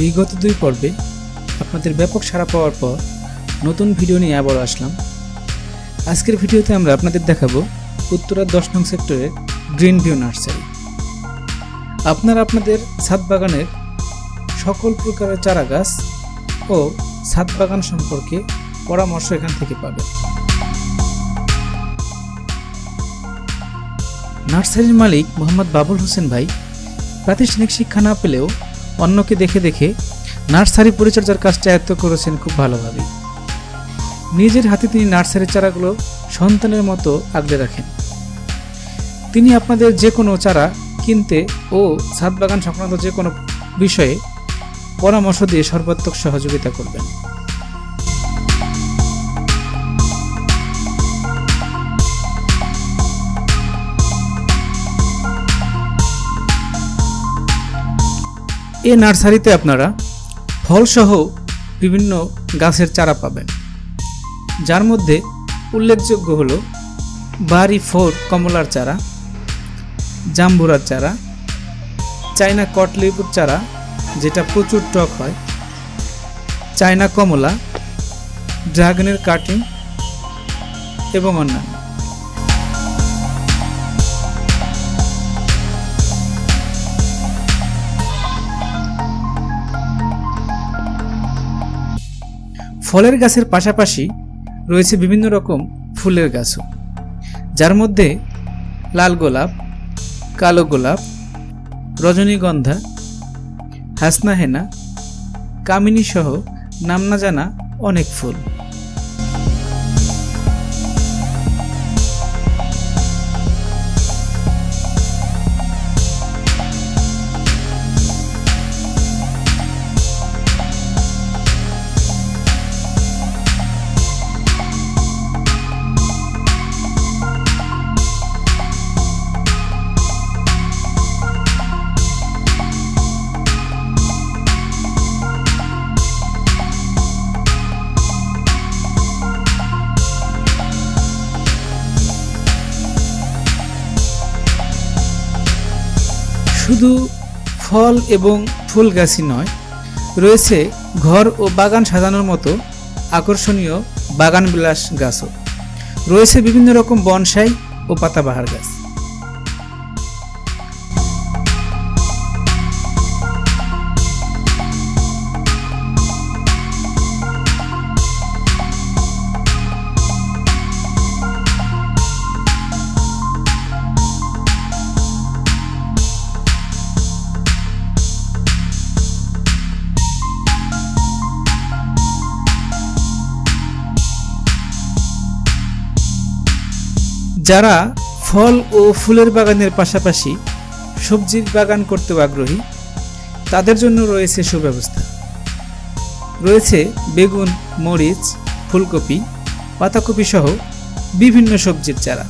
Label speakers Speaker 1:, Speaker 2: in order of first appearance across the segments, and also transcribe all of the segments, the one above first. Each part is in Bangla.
Speaker 1: বিগত 2 পর্বে আপনাদের ব্যাপক সাড়া পাওয়ার পর নতুন ভিডিও নিয়ে আবার আসলাম। আজকের ভিডিওতে আমরা আপনাদের দেখাবো উত্তরার 10 নং সেক্টরের গ্রিন ভিউ নার্সারি। আপনারা আপনাদের ছাদ বাগানের সকল প্রকারের চারা গাছ ও ছাদ বাগান সম্পর্কে পরামর্শ এখান থেকে পাবেন। নার্সারির মালিক মোহাম্মদ বাবুল হোসেন ভাই প্রাতিষ্ঠানিক শিক্ষা না পেলেও অন্যকে দেখে দেখে নার্সারি পরিচর্যার কাজটা আয়ত্ত করেছেন খুব ভালোভাবে। নিজের হাতে তিনি নার্সারির চারাগুলো সন্তানের মতো আগলে রাখেন। তিনি আপনাদের যে কোনো চারা কিনতে ও ছাদ বাগান সংক্রান্ত যে কোনো বিষয়ে পরামর্শ দিয়ে সর্বাত্মক সহযোগিতা করবেন। এই নার্সারিতে আপনারা ফলসহ বিভিন্ন গাছের চারা পাবেন, যার মধ্যে উল্লেখযোগ্য হল বাড়ি 4 কমলার চারা, জাম্বুরার চারা, চায়না কটলেবুর চারা যেটা প্রচুর টক হয়, চায়না কমলা, ড্রাগনের কাটিং এবং অন্যান্য। ফলের গাছের পাশাপাশি রয়েছে বিভিন্ন রকম ফুলের গাছও, যার মধ্যে লাল গোলাপ, কালো গোলাপ, রজনীগন্ধা, হাসনা হেনা, কামিনী সহ নাম না জানা অনেক ফুল। শুধু ফল এবং ফুল গাছই নয়, রয়েছে ঘর ও বাগান সাজানোর মতো আকর্ষণীয় বাগান বিলাস গাছও। রয়েছে বিভিন্ন রকম বনসাই ও পাতাবাহার গাছ। যারা ফল ও ফুলের বাগানের পাশাপাশি সবজির বাগান করতে আগ্রহী, তাদের জন্য রয়েছে সুব্যবস্থা। রয়েছে বেগুন, মরিচ, ফুলকপি, পাতাকপি সহ বিভিন্ন সবজির চারা।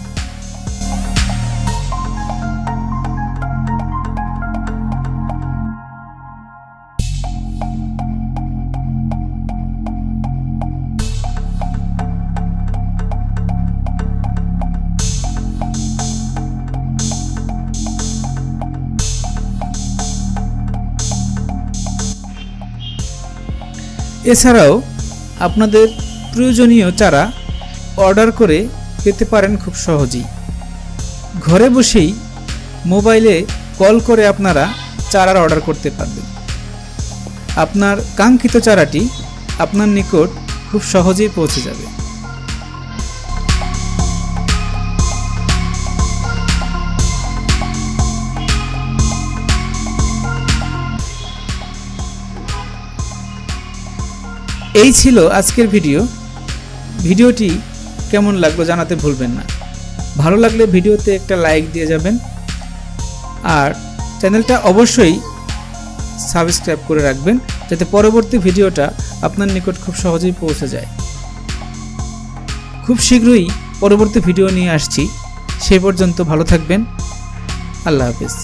Speaker 1: এছাড়াও আপনাদের প্রয়োজনীয় চারা অর্ডার করে পেতে পারেন খুব সহজেই। ঘরে বসেই মোবাইলে কল করে আপনারা চারার অর্ডার করতে পারবেন। আপনার কাঙ্ক্ষিত চারাটি আপনার নিকট খুব সহজেই পৌঁছে যাবে। এই ছিল আজকের ভিডিওটি কেমন লাগলো জানাতে ভুলবেন না। ভালো লাগলে ভিডিওতে একটা লাইক দিয়ে যাবেন, আর চ্যানেলটা অবশ্যই সাবস্ক্রাইব করে রাখবেন যাতে পরবর্তী ভিডিওটা আপনার নিকট খুব সহজেই পৌঁছে যায়। খুব শীঘ্রই পরবর্তী ভিডিও নিয়ে আসছি। সেই পর্যন্ত ভালো থাকবেন। আল্লাহ হাফেজ।